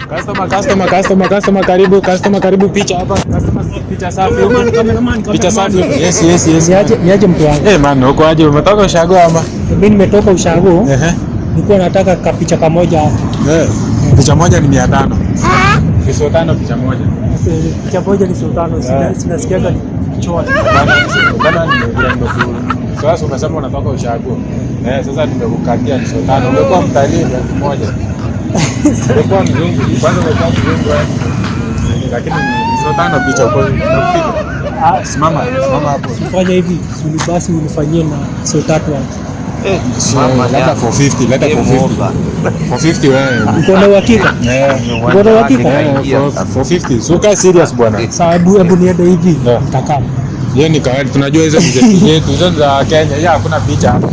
Customer karibu picha hapa. Picha safi. Picha safi. Yes. Niaje mtu wangu? Man, uko aje? Umetoka ushago ama? Mimi nimetoka ushago. Nilikuwa nataka kapicha kamoja. Picha moja ni 500. Ni 500 picha moja. Picha moja ni 500. Sinasikiaga ni choa. Bana nimefuru. Sasa umesema unatoka ushago. Sasa nimekukatia ni 500. Umekuwa mtalii wa moja. Umekuwa mzungu. Kwanza umekuwa mzungu wewe. Lakini ni 500 picha uko unapiga. Simama hapo. Fanya hivi, basi unifanyie na 300. Leta 450, leta 450. 450 wewe. Uko na uhakika? Uko na uhakika? 450. Suka serious bwana. Sababu hebu niende hivi nitakaa. Yeye ni kawaida tunajua hizo zetu za Kenya. Hakuna picha hapo.